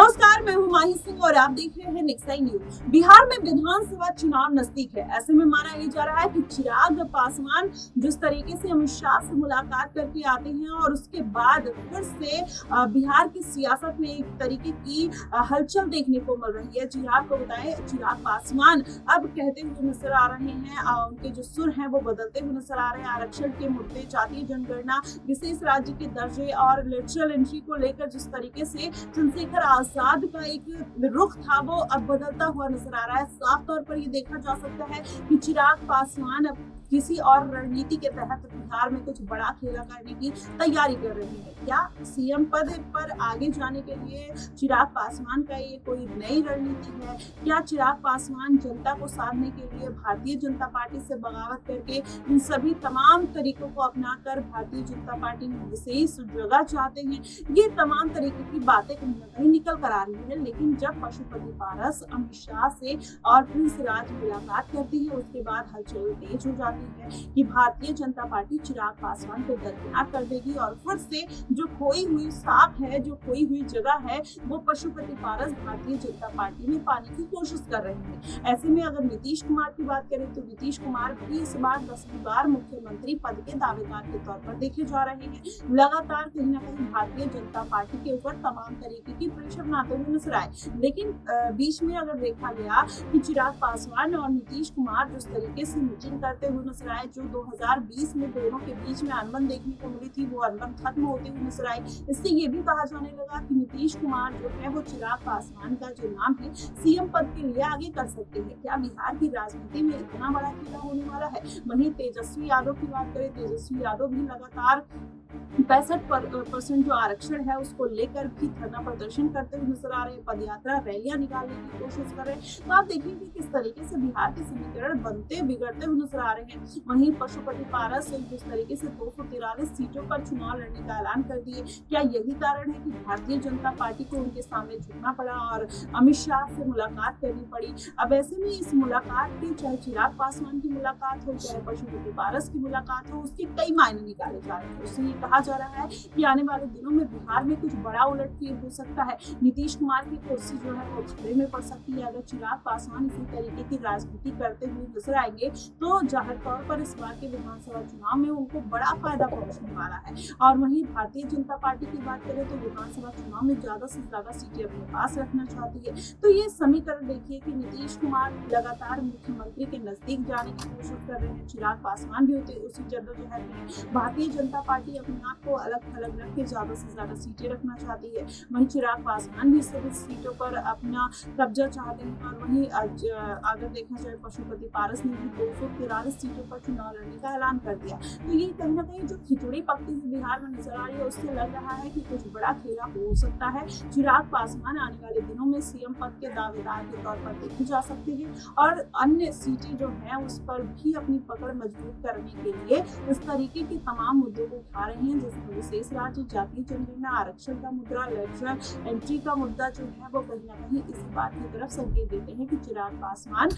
नमस्कार, मैं हूं माही सिंह और आप देख रहे हैं नेक्साई न्यूज। बिहार में विधानसभा चुनाव नजदीक है। ऐसे में माना यह जा रहा है कि चिराग पासवान जिस तरीके से अमित शाह से मुलाकात करके आते हैं और उसके बाद फिर से बिहार की सियासत में एक तरीके की हलचल देखने को मिल रही है। जी आपको बताएं, चिराग पासवान अब कहते हुए नजर आ रहे हैं, उनके जो सुर हैं वो बदलते हुए नजर आ रहे हैं। आरक्षण के मुद्दे, जातीय जनगणना, विशेष राज्य के दर्जे और लेटरल एंट्री को लेकर जिस तरीके से चंद्रशेखर आजाद का एक रुख था वो अब बदलता हुआ नजर आ रहा है। साफ तौर पर ये देखा जा सकता है कि चिराग पासवान अब किसी और रणनीति के तहत बिहार में कुछ बड़ा खेला करने की तैयारी कर रही है। क्या सीएम पद पर आगे जाने के लिए चिराग पासवान का ये कोई नई रणनीति है? क्या चिराग पासवान जनता को साधने के लिए भारतीय जनता पार्टी से बगावत करके इन सभी तमाम तरीकों को अपनाकर भारतीय जनता पार्टी में विशेष जगह चाहते हैं? ये तमाम तरीके की बातें कहीं ना कहीं निकल कर आ रही है। लेकिन जब पशुपति पारस अमित शाह से और प्रिंस राज मुलाकात करती है, उसके बाद हलचल तेज हो जाती है कि भारतीय जनता पार्टी चिराग पासवान को दरकिनार कर देगी और फिर से जो खोई हुई सांप है, जो खोई हुई जगह है, वो पशुपति पारस भारतीय जनता पार्टी में पाने की कोशिश कर रहे हैं। ऐसे में अगर नीतीश कुमार की बात करें तो नीतीश कुमार भी इस बार 10वीं बार मुख्यमंत्री पद के दावेदार के तौर पर देखे जा रहे हैं। लगातार कहीं ना कहीं भारतीय जनता पार्टी के ऊपर तमाम तरीके की प्रेशर बनाते हुए नजर आए। लेकिन बीच में अगर देखा गया कि चिराग पासवान और नीतीश कुमार जिस तरीके से मीटिंग करते हुए नजर आए, जो 2020 में दोनों के बीच में अनबन देखने को मिली थी, वो अनबन खत्म होते हुए नजर आई। इससे ये भी कहा जाने लगा कि नीतीश कुमार जो है वो चिराग पासवान का जो नाम है सीएम पद के लिए आगे कर सकते हैं। क्या बिहार की राजनीति में इतना बड़ा खेला होने वाला है? वहीं तेजस्वी यादव की बात करें, तेजस्वी यादव भी लगातार 65% जो आरक्षण है उसको लेकर भी धरना प्रदर्शन करते हुए नजर आ रहे हैं, पदयात्रा रैलियां निकालने की कोशिश कर रहे हैं। तो आप देखिए किस तरीके से बिहार के समीकरण बनते बिगड़ते हुए नजर आ रहे हैं। वहीं पशुपति पारस जिस तरीके से 243 सीटों पर चुनाव लड़ने का ऐलान कर दिए, क्या यही कारण है कि भारतीय जनता पार्टी को उनके सामने झुकना पड़ा और अमित शाह से मुलाकात करनी पड़ी? अब ऐसे में इस मुलाकात की, चाहे चिराग पासवान की मुलाकात हो, चाहे पशुपति पारस की मुलाकात हो, उसके कई मायने निकाले जा रहे हैं। उससे कहा जा रहा है कि आने वाले दिनों में बिहार में कुछ बड़ा उलटफेर हो सकता है। नीतीश कुमार की कुर्सी जो है वो खतरे में पड़ सकती है। अगर चिराग पासवान इसी तरीके की राजनीति करते हुए नजर आएंगे तो जाहिर तौर पर इस बार के विधानसभा चुनाव में उनको बड़ा फायदा पहुंचने वाला है। और वहीं भारतीय जनता पार्टी की बात करें तो विधानसभा चुनाव में ज्यादा से ज्यादा सीटें अपने पास रखना चाहती है। तो ये समीकरण देखिए कि नीतीश कुमार लगातार मुख्यमंत्री के नजदीक जाने की कोशिश कर रहे हैं, चिराग पासवान भी उसी जद्दोजहद में। भारतीय जनता पार्टी अपने आप को अलग थलग रख के ज्यादा से ज्यादा सीटें रखना चाहती है। वहीं चिराग पासवान भी सभी सीटों पर अपना कब्जा चाहते हैं। और वहीं अगर देखा जाए पशुपति पारस ने भी 243 सीटों पर चुनाव लड़ने का ऐलान कर दिया। तो ये कहीं ना कहीं जो खिचड़ी पकती हुई बिहार में नजर आ रही है, उससे लग रहा है कि कुछ बड़ा खेला हो सकता है। चिराग पासवान आने वाले दिनों में सीएम पद के दावेदार के तौर पर देखे जा सकते हैं और अन्य सीटें जो है उस पर भी अपनी पकड़ मजबूत करने के लिए इस तरीके के तमाम मुद्दों को उठा रहे हैं, जिसमें विशेष राज्य, जातीय जनगणना, आरक्षण का मुद्दा, लेटरल एंट्री का मुद्दा जो है वो कहीं ना कहीं इस बात की तरफ संकेत देते हैं कि चिराग पासवान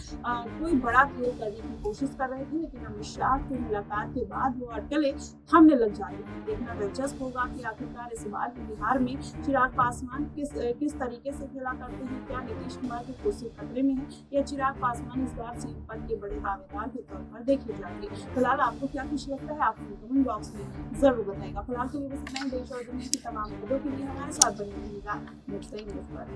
कोई बड़ा खेल करने की कोशिश कर रहे थे। लेकिन अमित शाह की मुलाकात के बाद वो अटकलें थमने लग जाती है। देखना दिलचस्प होगा कि आखिरकार इस बार बिहार में चिराग पासवान किस तरीके से खेला करते हैं। क्या नीतीश कुमार की कुर्सी खतरे में है या चिराग पासवान इस बार सीएम पद के बड़े दावेदार के तौर पर देखे जाएंगे? फिलहाल आपको क्या कुछ लगता है, आप कमेंट बॉक्स में जरूर बताएगा। फिलहाल के लिए बस इतना ही। देश और दुनिया की तमाम खबरों के लिए हमारे साथ बने रहिएगा नेक्साई न्यूज पर।